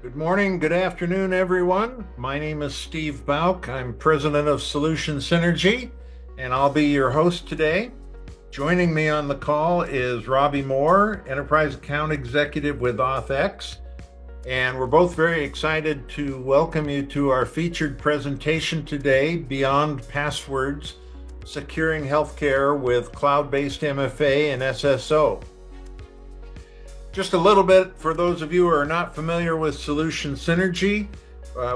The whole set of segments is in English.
Good morning, good afternoon, everyone. My name is Steve Bauk. I'm president of Solution Synergy, and I'll be your host today. Joining me on the call is Robbie Moore, Enterprise Account Executive with AuthX, and we're both very excited to welcome you to our featured presentation today, Beyond Passwords, Securing Healthcare with Cloud-Based MFA and SSO. Just a little bit for those of you who are not familiar with Solution Synergy.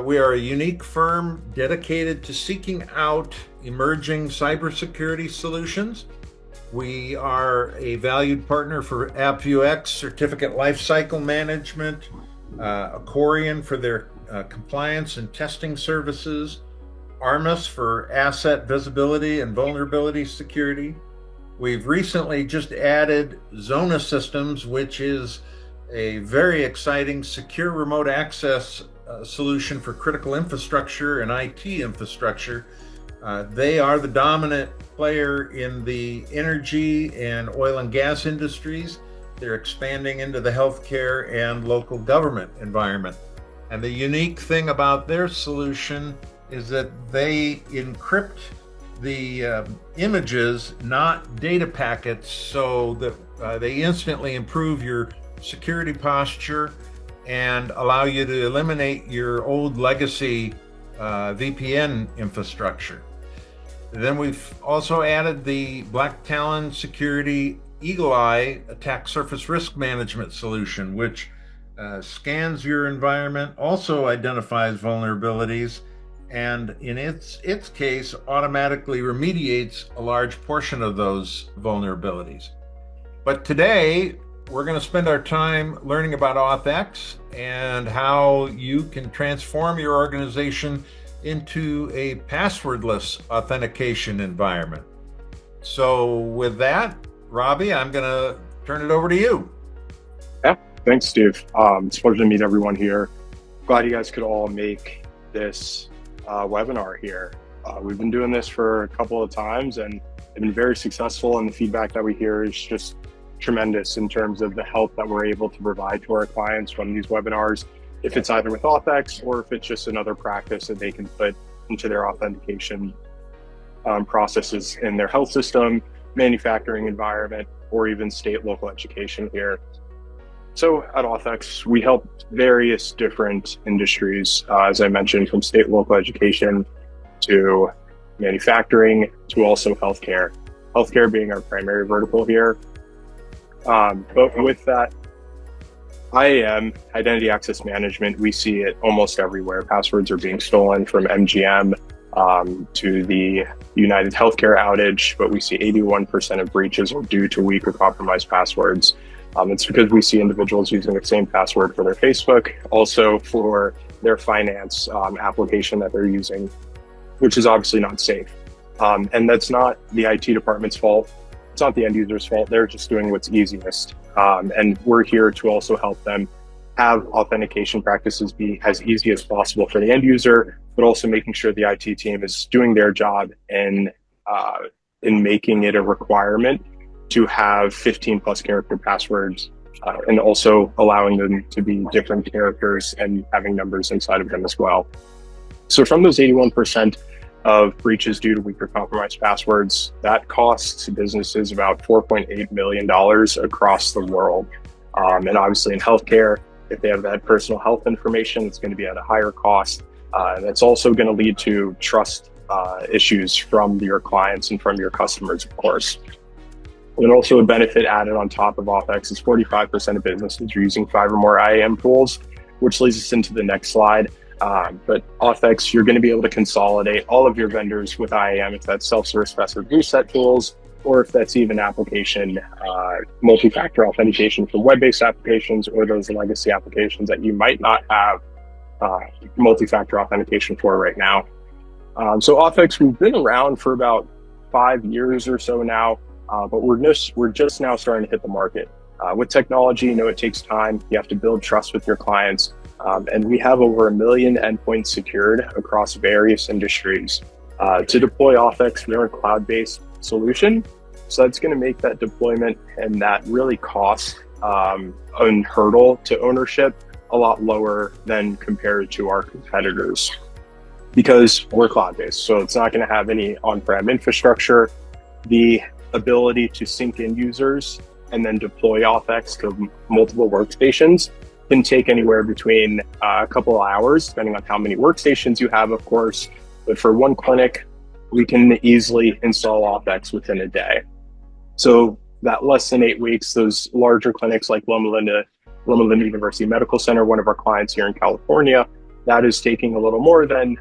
We are a unique firm dedicated to seeking out emerging cybersecurity solutions. We are a valued partner for AppViewX, Certificate Lifecycle Management, Acorian for their compliance and testing services, Armis for asset visibility and vulnerability security. We've recently just added Zona Systems, which is a very exciting secure remote access solution for critical infrastructure and IT infrastructure. They are the dominant player in the energy and oil and gas industries. They're expanding into the healthcare and local government environment. And the unique thing about their solution is that they encrypt the images, not data packets, so that they instantly improve your security posture and allow you to eliminate your old legacy VPN infrastructure. Then we've also added the Black Talon Security Eagle Eye Attack Surface Risk Management solution, which scans your environment, also identifies vulnerabilities, and in its case, automatically remediates a large portion of those vulnerabilities. But today, we're going to spend our time learning about AuthX and how you can transform your organization into a passwordless authentication environment. So with that, Robbie, I'm going to turn it over to you. Yeah, thanks, Steve. It's a pleasure to meet everyone here. Glad you guys could all make this webinar here. We've been doing this for a couple of times and have been very successful, and the feedback that we hear is just tremendous in terms of the help that we're able to provide to our clients from these webinars, if it's either with AuthX or if it's just another practice that they can put into their authentication processes in their health system, manufacturing environment, or even state local education here. So at AuthX, we help various different industries, as I mentioned, from state local education to manufacturing to also healthcare. Healthcare being our primary vertical here. But with that, IAM, identity access management, we see it almost everywhere. Passwords are being stolen from MGM to the United Healthcare outage, but we see 81% of breaches are due to weak or compromised passwords. It's because we see individuals using the same password for their Facebook, also for their finance application that they're using, which is obviously not safe. And that's not the IT department's fault. It's not the end user's fault. They're just doing what's easiest. And we're here to also help them have authentication practices be as easy as possible for the end user, but also making sure the IT team is doing their job in making it a requirement to have 15 plus character passwords and also allowing them to be different characters and having numbers inside of them as well. So from those 81% of breaches due to weak or compromised passwords, that costs businesses about $4.8 million across the world. And obviously in healthcare, if they have that personal health information, it's going to be at a higher cost. And it's also going to lead to trust issues from your clients and from your customers, of course. And also a benefit added on top of AuthX is 45% of businesses are using 5 or more IAM tools, which leads us into the next slide. But AuthX, you're going to be able to consolidate all of your vendors with IAM, if that's self-service password reset tools, or if that's even application multi-factor authentication for web-based applications or those legacy applications that you might not have multi-factor authentication for right now. So AuthX, we've been around for about 5 years or so now. But we're just now starting to hit the market. With technology, it takes time. You have to build trust with your clients. And we have over 1 million endpoints secured across various industries. To deploy AuthX, we are a cloud-based solution. So that's going to make that deployment and that really cost and hurdle to ownership a lot lower than compared to our competitors because we're cloud-based. So it's not going to have any on-prem infrastructure. The ability to sync in users and then deploy AuthX to multiple workstations can take anywhere between a couple of hours, depending on how many workstations you have, of course. But for one clinic, we can easily install AuthX within a day. So that less than 8 weeks, those larger clinics like Loma Linda University Medical Center, one of our clients here in California, that is taking a little more than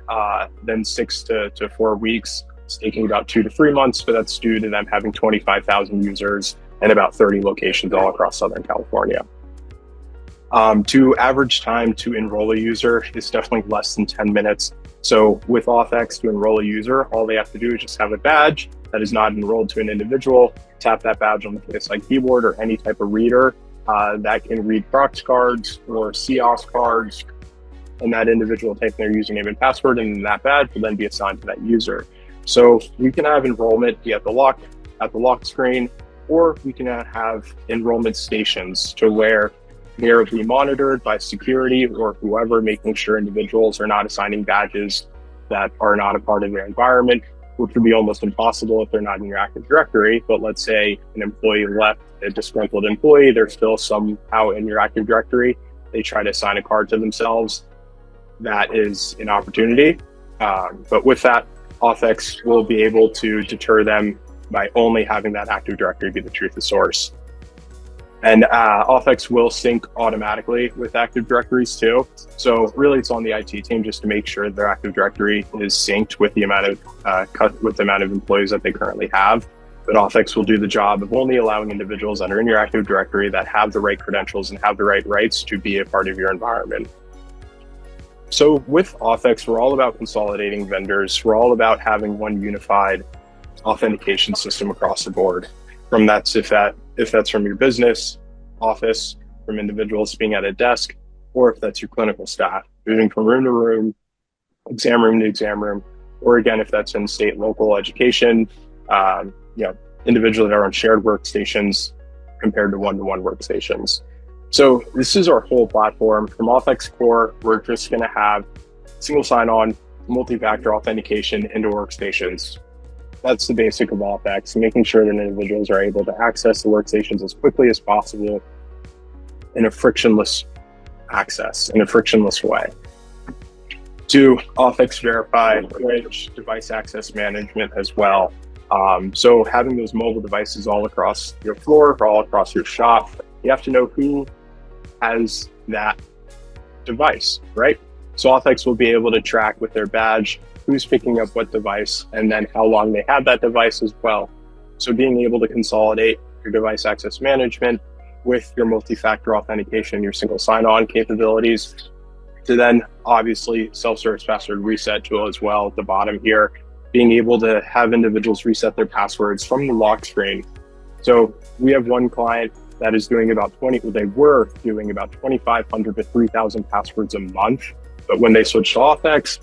6 to 4 weeks. It's taking about 2 to 3 months, but that's due to them having 25,000 users and about 30 locations all across Southern California. To average time to enroll a user is definitely less than 10 minutes. So with AuthX, to enroll a user, all they have to do is just have a badge that is not enrolled to an individual, tap that badge on the PSI keyboard or any type of reader that can read Prox cards or COS cards, and that individual will take their username and password, and that badge will then be assigned to that user. So we can have enrollment be at the lock screen, or we can have enrollment stations to where they'll be monitored by security or whoever, making sure individuals are not assigning badges that are not a part of their environment, which would be almost impossible if they're not in your Active Directory. But let's say an employee left, a disgruntled employee, they're still somehow in your Active Directory. They try to assign a card to themselves. That is an opportunity. But with that, AuthX will be able to deter them by only having that Active Directory be the truth of source. And AuthX will sync automatically with Active Directories too. So really it's on the IT team just to make sure their Active Directory is synced with the amount of employees that they currently have. But AuthX will do the job of only allowing individuals that are in your Active Directory that have the right credentials and have the right rights to be a part of your environment. So with AuthX, we're all about consolidating vendors. We're all about having one unified authentication system across the board. From that, if that's from your business office, from individuals being at a desk, or if that's your clinical staff, moving from room to room, exam room to exam room, or again, if that's in state, local education, individuals that are on shared workstations compared to one-to-one workstations. So this is our whole platform. From AuthX Core, we're just going to have single sign-on, multi-factor authentication into workstations. That's the basic of AuthX, making sure that individuals are able to access the workstations as quickly as possible in a frictionless access, in a frictionless way. To AuthX Verify, which device access management as well. So having those mobile devices all across your floor, or all across your shop, you have to know who has that device, right? So AuthX will be able to track with their badge who's picking up what device and then how long they had that device as well. So being able to consolidate your device access management with your multi-factor authentication, your single sign-on capabilities, to then obviously self-service password reset tool as well at the bottom here, being able to have individuals reset their passwords from the lock screen. So we have one client that is doing they were doing about 2,500 to 3,000 passwords a month. But when they switched to AuthX,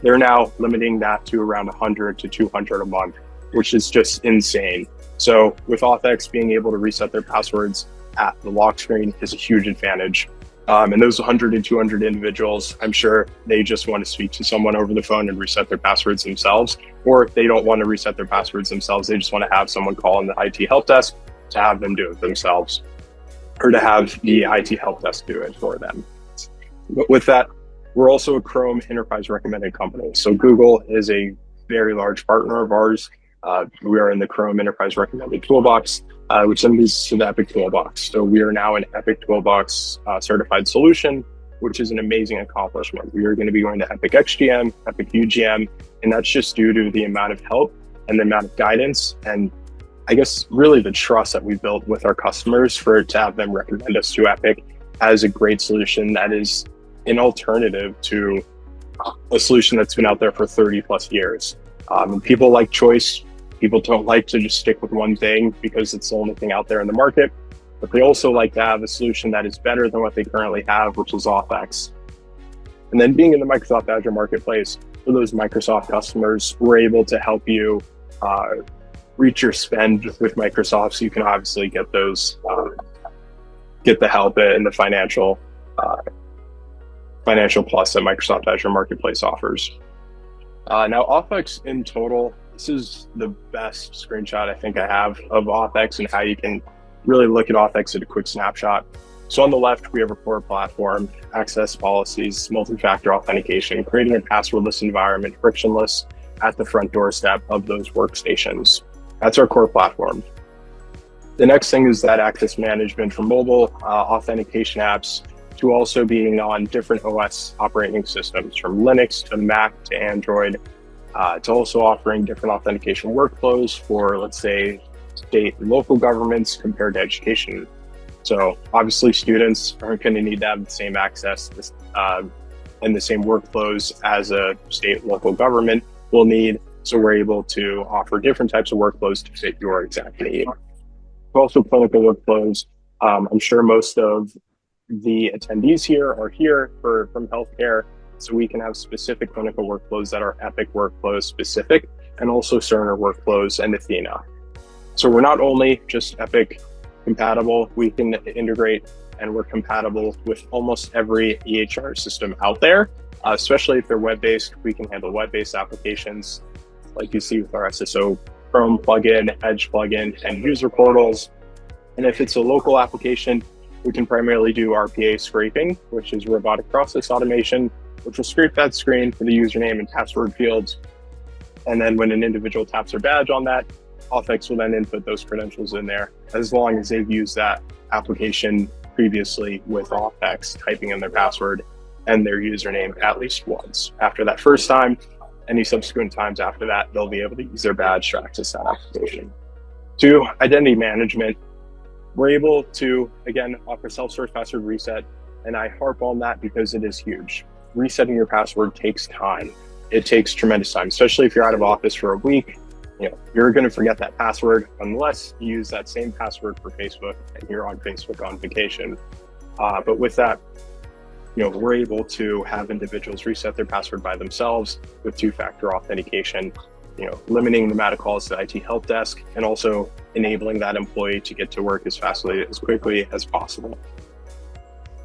they're now limiting that to around 100 to 200 a month, which is just insane. So with AuthX being able to reset their passwords at the lock screen is a huge advantage. And those 100 to 200 individuals, I'm sure they just want to speak to someone over the phone and reset their passwords themselves. Or if they don't want to reset their passwords themselves, they just want to have someone call in the IT help desk to have them do it themselves, or to have the IT help desk do it for them. But with that, we're also a Chrome Enterprise Recommended company. So Google is a very large partner of ours. We are in the Chrome Enterprise Recommended Toolbox, which then leads to the Epic Toolbox. So we are now an Epic Toolbox certified solution, which is an amazing accomplishment. We are going to be going to Epic XGM, Epic UGM, and that's just due to the amount of help and the amount of guidance and I guess really the trust that we built with our customers to have them recommend us to Epic as a great solution that is an alternative to a solution that's been out there for 30 plus years. And people like choice. People don't like to just stick with one thing because it's the only thing out there in the market, but they also like to have a solution that is better than what they currently have, which is AuthX. And then being in the Microsoft Azure Marketplace, for those Microsoft customers, we're able to help you reach your spend with Microsoft, so you can obviously get those, get the help and the financial financial plus that Microsoft Azure Marketplace offers. Now, AuthX in total, this is the best screenshot I think I have of AuthX and how you can really look at AuthX at a quick snapshot. So on the left, we have a core platform, access policies, multi-factor authentication, creating a passwordless environment, frictionless at the front doorstep of those workstations. That's our core platform. The next thing is that access management for mobile authentication apps to also being on different OS operating systems, from Linux to Mac to Android, to also offering different authentication workflows for, let's say, state and local governments compared to education. So obviously students aren't going to need to have the same access and the same workflows as a state and local government will need. So we're able to offer different types of workflows to fit your exact need. Also clinical workflows. I'm sure most of the attendees here are here from healthcare. So we can have specific clinical workflows that are Epic workflows specific, and also Cerner workflows and Athena. So we're not only just Epic compatible, we can integrate and we're compatible with almost every EHR system out there, especially if they're web-based. We can handle web-based applications like you see with our SSO Chrome plugin, Edge plugin, and user portals. And if it's a local application, we can primarily do RPA scraping, which is robotic process automation, which will scrape that screen for the username and password fields. And then when an individual taps their badge on that, AuthX will then input those credentials in there, as long as they've used that application previously with AuthX, typing in their password and their username at least once. After that first time, any subsequent times after that, they'll be able to use their badge to access that application. 2, identity management. We're able to, again, offer self-source password reset, and I harp on that because it is huge. Resetting your password takes time. It takes tremendous time, especially if you're out of office for a week. You're going to forget that password unless you use that same password for Facebook and you're on Facebook on vacation. But with that, we're able to have individuals reset their password by themselves with two-factor authentication, limiting the amount of calls to IT help desk, and also enabling that employee to get to work as quickly as possible.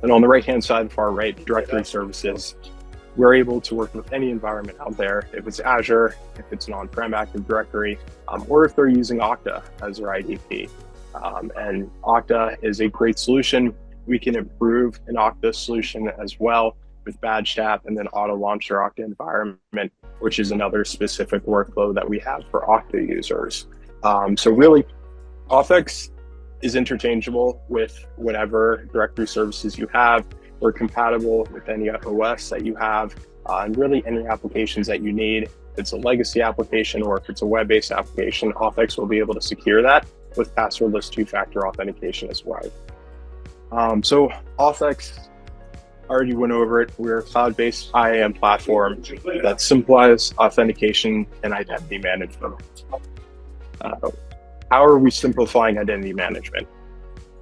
And on the right-hand side, far right, directory services. We're able to work with any environment out there, if it's Azure, if it's an on-prem Active Directory, or if they're using Okta as their IDP. And Okta is a great solution. We can improve an Okta solution as well with badge tap and then auto launch their Okta environment, which is another specific workflow that we have for Okta users. So really, AuthX is interchangeable with whatever directory services you have. We're compatible with any OS that you have, and really any applications that you need. If it's a legacy application or if it's a web-based application, AuthX will be able to secure that with passwordless two-factor authentication as well. So AuthX, I already went over it. We're a cloud-based IAM platform that simplifies authentication and identity management. How are we simplifying identity management?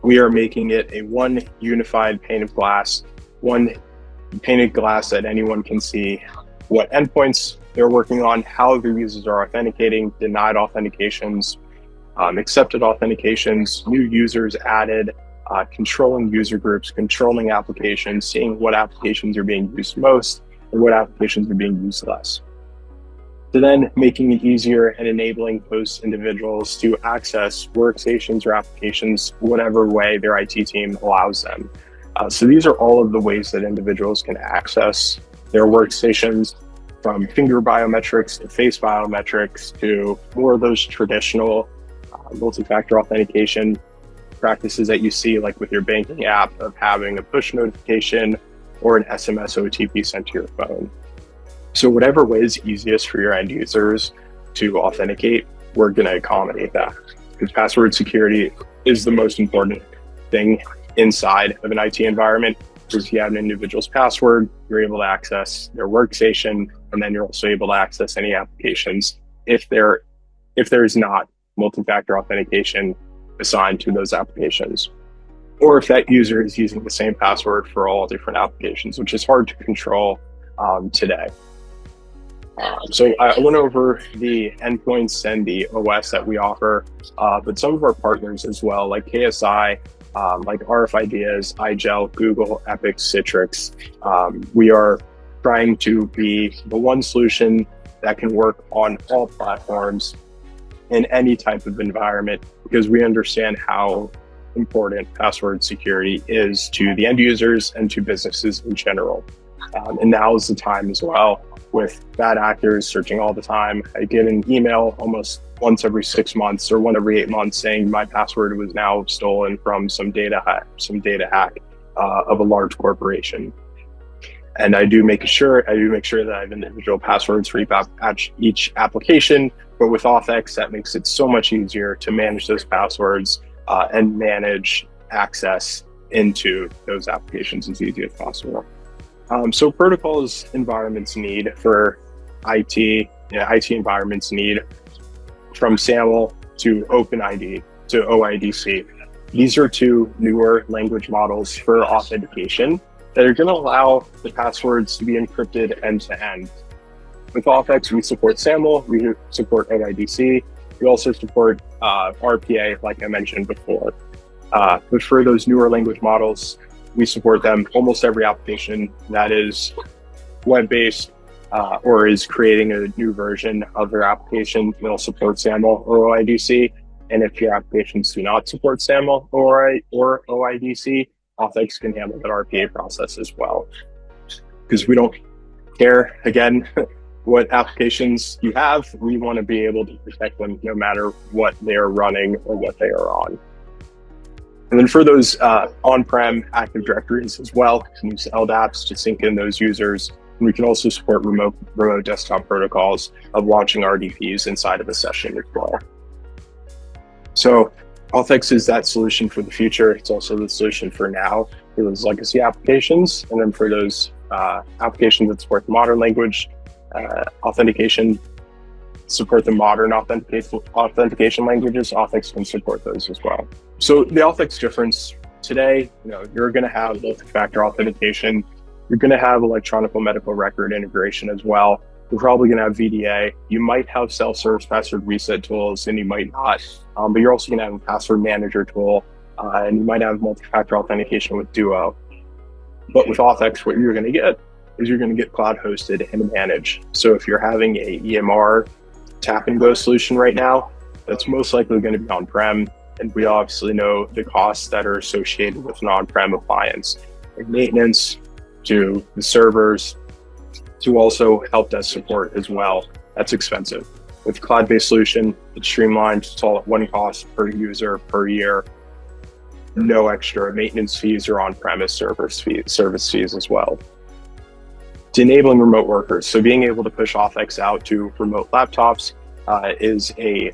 We are making it a one unified pane of glass, one pane of glass that anyone can see what endpoints they're working on, how their users are authenticating, denied authentications, accepted authentications, new users added, controlling user groups, controlling applications, seeing what applications are being used most and what applications are being used less. So then making it easier and enabling those individuals to access workstations or applications whatever way their IT team allows them. So these are all of the ways that individuals can access their workstations, from finger biometrics to face biometrics to more of those traditional multi-factor authentication practices that you see, like with your banking app, of having a push notification or an SMS OTP sent to your phone. So whatever way is easiest for your end users to authenticate, we're going to accommodate that, because password security is the most important thing inside of an IT environment. Because if you have an individual's password, you're able to access their workstation, and then you're also able to access any applications if there is not multi-factor authentication assigned to those applications, or if that user is using the same password for all different applications, which is hard to control today. So I went over the endpoints and the OS that we offer, but some of our partners as well, like KSI, like RFIDs, iGel, Google, Epic, Citrix. We are trying to be the one solution that can work on all platforms in any type of environment, because we understand how important password security is to the end users and to businesses in general. And now is the time as well, with bad actors searching all the time. I get an email almost once every 6 months or one every 8 months saying my password was now stolen from some data hack of a large corporation. And I do make sure that I have individual passwords for each application. But with AuthX, that makes it so much easier to manage those passwords and manage access into those applications as easy as possible. So protocols environments need for IT environments need from SAML to OpenID to OIDC. These are two newer language models for authentication that are going to allow the passwords to be encrypted end to end. With AuthX, we support SAML, we support OIDC, we also support RPA, like I mentioned before. But for those newer language models, we support them. Almost every application that is web-based or is creating a new version of their application will support SAML or OIDC. And if your applications do not support SAML or OIDC, AuthX can handle that RPA process as well. Because we don't care, again, what applications you have, we want to be able to protect them no matter what they're running or what they are on. And then for those on-prem Active Directories as well, we can use LDAPs to sync in those users. And we can also support remote desktop protocols of launching RDPs inside of a session as well. So AuthX is that solution for the future. It's also the solution for now for those legacy applications. And then for those applications that support the modern language authentication, support the modern authentication languages, AuthX can support those as well. So the AuthX difference today, you're going to have multi-factor authentication. You're going to have electronic medical record integration as well. You're probably going to have VDA. You might have self-service password reset tools, and you might not. But you're also going to have a password manager tool, and you might have multi-factor authentication with Duo. But with AuthX, what you're going to get is you're going to get cloud hosted and managed. So if you're having a EMR tap and go solution right now, that's most likely going to be on-prem. And we obviously know the costs that are associated with an on-prem appliance, like maintenance to the servers, to also help desk support as well. That's expensive. With cloud-based solution, it's streamlined. It's all at one cost per user per year. No extra maintenance fees or on-premise service fees as well. To enabling remote workers, so being able to push AuthX out to remote laptops is a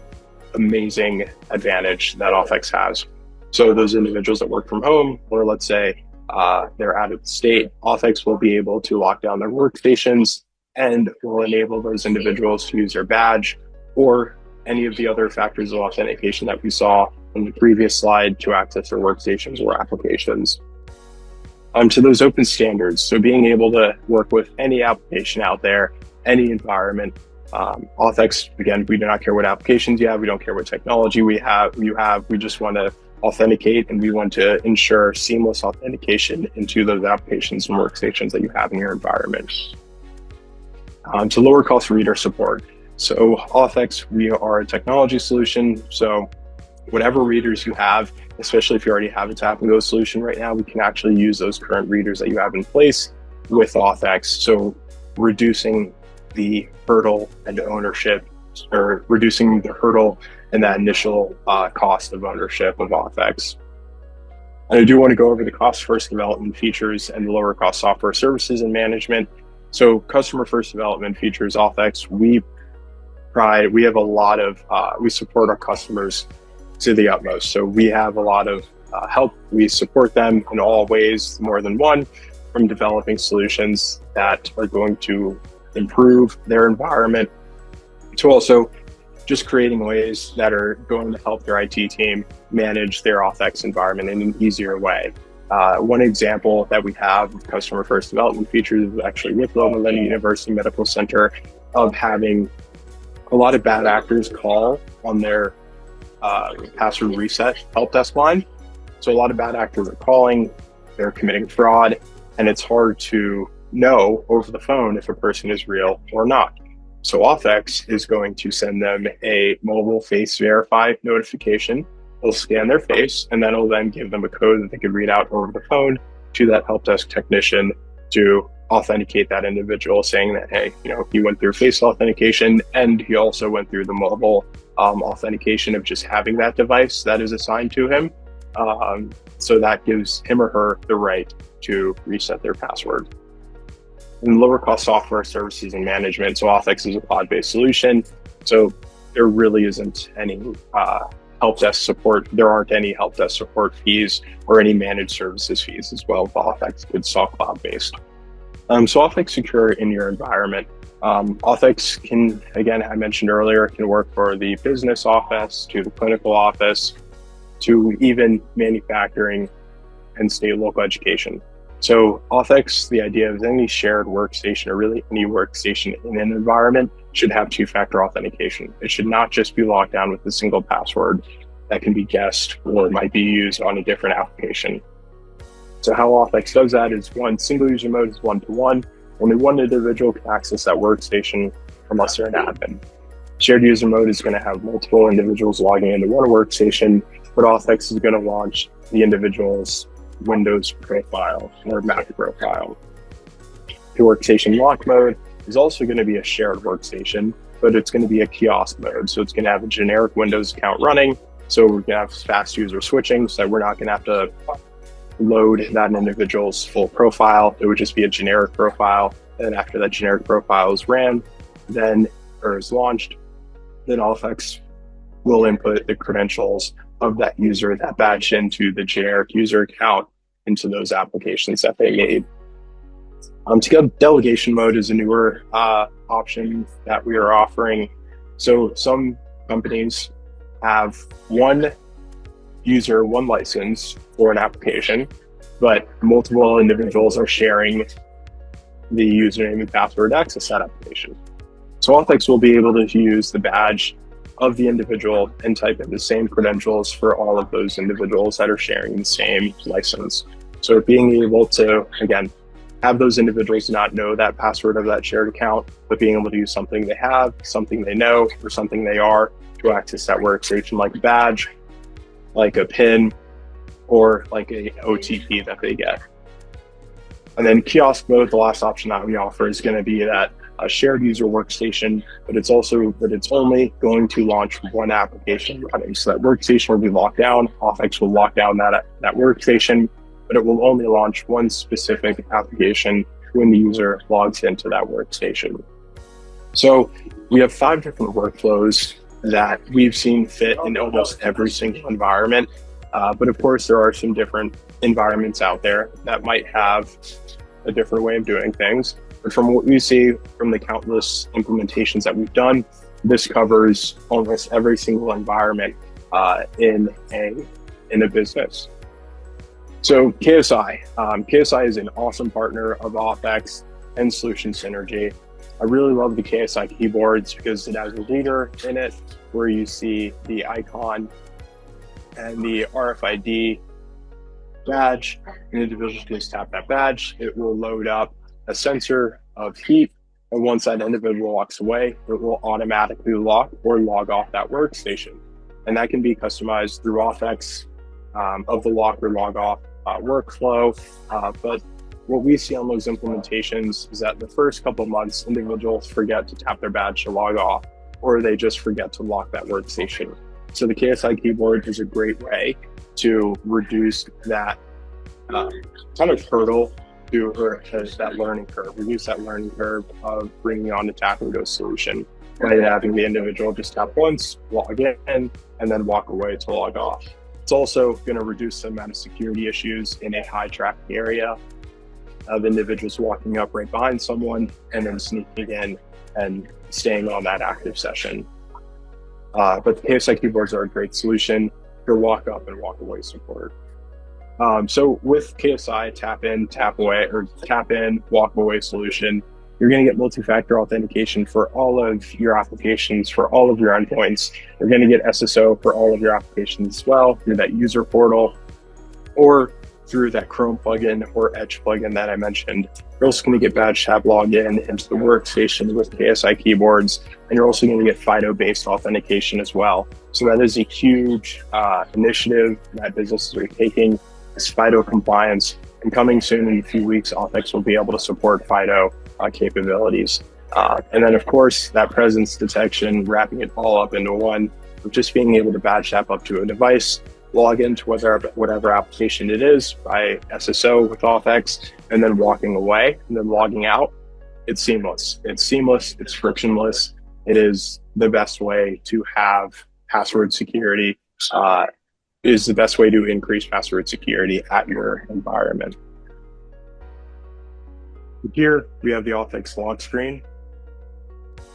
amazing advantage that AuthX has. So those individuals that work from home, or let's say they're out of the state, AuthX will be able to lock down their workstations and will enable those individuals to use their badge or any of the other factors of authentication that we saw in the previous slide to access their workstations or applications. To those open standards, so being able to work with any application out there, any environment. AuthX, again, we do not care what applications you have, we don't care what technology you have, we just want to authenticate, and we want to ensure seamless authentication into those applications and workstations that you have in your environment. To lower cost reader support. So AuthX, we are a technology solution, so whatever readers you have, especially if you already have a tap and go solution right now, we can actually use those current readers that you have in place with AuthX. So reducing the hurdle and ownership, or reducing the hurdle and that initial cost of ownership of AuthX. And I do want to go over the cost first development features and the lower cost software services and management. So customer first development features, AuthX, we have a lot of, we support our customers to the utmost. So we have a lot of help. We support them in all ways, more than one, from developing solutions that are going to improve their environment, to also just creating ways that are going to help their IT team manage their AuthX environment in an easier way. One example that we have of customer first development features is actually with Loma Linda University Medical Center, of having a lot of bad actors call on their password reset help desk line. So a lot of bad actors are calling, they're committing fraud, and it's hard to know over the phone if a person is real or not. So AuthX is going to send them a mobile face verify notification. It'll scan their face, and then it'll then give them a code that they can read out over the phone to that help desk technician to authenticate that individual, saying that, hey, he went through face authentication and he also went through the mobile authentication of just having that device that is assigned to him. So that gives him or her the right to reset their password. And lower cost software services and management. So AuthX is a cloud-based solution. So there really isn't any help desk support. There aren't any help desk support fees or any managed services fees as well. AuthX is all cloud-based. So AuthX secure in your environment. AuthX can, again, I mentioned earlier, can work for the business office, to the clinical office, to even manufacturing and state and local education. So AuthX, the idea of any shared workstation or really any workstation in an environment should have two-factor authentication. It should not just be locked down with a single password that can be guessed or might be used on a different application. So how AuthX does that is single user mode is one-to-one. Only one individual can access that workstation unless they're an admin. Shared user mode is going to have multiple individuals logging into one workstation, but AuthX is going to launch the individual's Windows profile or Mac profile. The workstation lock mode is also going to be a shared workstation, but it's going to be a kiosk mode. So it's going to have a generic Windows account running. So we're going to have fast user switching, so we're not going to have to load that individual's full profile. It would just be a generic profile. And after that generic profile is ran, or is launched, then AuthX will input the credentials of that user that badged into the user account into those applications that they made. Delegation mode is a newer option that we are offering. So some companies have one user, one license for an application, but multiple individuals are sharing the username and password to access that application. So AuthX will be able to use the badge of the individual and type in the same credentials for all of those individuals that are sharing the same license. So being able to, again, have those individuals not know that password of that shared account, but being able to use something they have, something they know, or something they are to access that workstation, like a badge, like a PIN, or like a OTP that they get. And then kiosk mode, the last option that we offer is going to be that a shared user workstation, but it's only going to launch one application running. So that workstation will be locked down. AuthX will lock down that workstation, but it will only launch one specific application when the user logs into that workstation. So we have 5 different workflows that we've seen fit in almost every single environment. But of course, there are some different environments out there that might have a different way of doing things. But from what we see from the countless implementations that we've done, this covers almost every single environment in a business. So KSI. KSI is an awesome partner of AuthX and Solution Synergy. I really love the KSI keyboards because it has a leader in it where you see the icon and the RFID badge. An individual can just tap that badge. It will load up a sensor of heat. And once that individual walks away, it will automatically lock or log off that workstation. And that can be customized through AuthX of the lock or log off workflow. But what we see on those implementations is that the first couple of months, individuals forget to tap their badge to log off, or they just forget to lock that workstation. So the KSI keyboard is a great way to reduce that kind of hurdle to that learning curve, reduce that learning curve of bringing on the tap and go solution by having the individual just tap once, log in, and then walk away to log off. It's also going to reduce the amount of security issues in a high traffic area of individuals walking up right behind someone and then sneaking in and staying on that active session. But the KSI keyboards are a great solution for walk up and walk away support. So with KSI tap in, tap away, or tap in, walk away solution, you're going to get multi-factor authentication for all of your applications, for all of your endpoints. You're going to get SSO for all of your applications as well through that user portal. or through that Chrome plugin or Edge plugin that I mentioned. You're also going to get badge tab login into the workstation with KSI keyboards, and you're also going to get FIDO-based authentication as well. So that is a huge initiative that businesses are taking, is FIDO compliance. And coming soon in a few weeks, AuthX will be able to support FIDO capabilities. And then, of course, that presence detection, wrapping it all up into one, with just being able to badge tap up to a device, log into whatever application it is by SSO with AuthX, and then walking away and then logging out. It's seamless. It's seamless. It's frictionless. It is the best way to have password security, is the best way to increase password security at your environment. Here we have the AuthX log screen.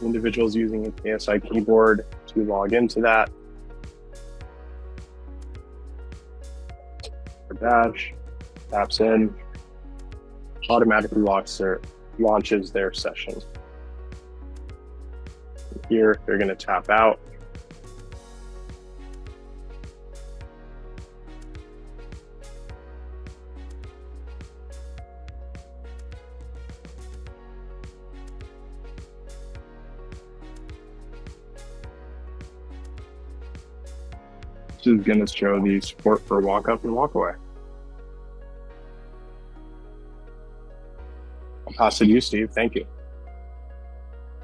Individuals using a KSI keyboard to log into that. Their badge, taps in, automatically launches their session. Here they're going to tap out. This is going to show the support for walk up and walk away. I'll pass it to you, Steve. Thank you.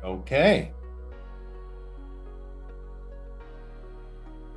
Okay.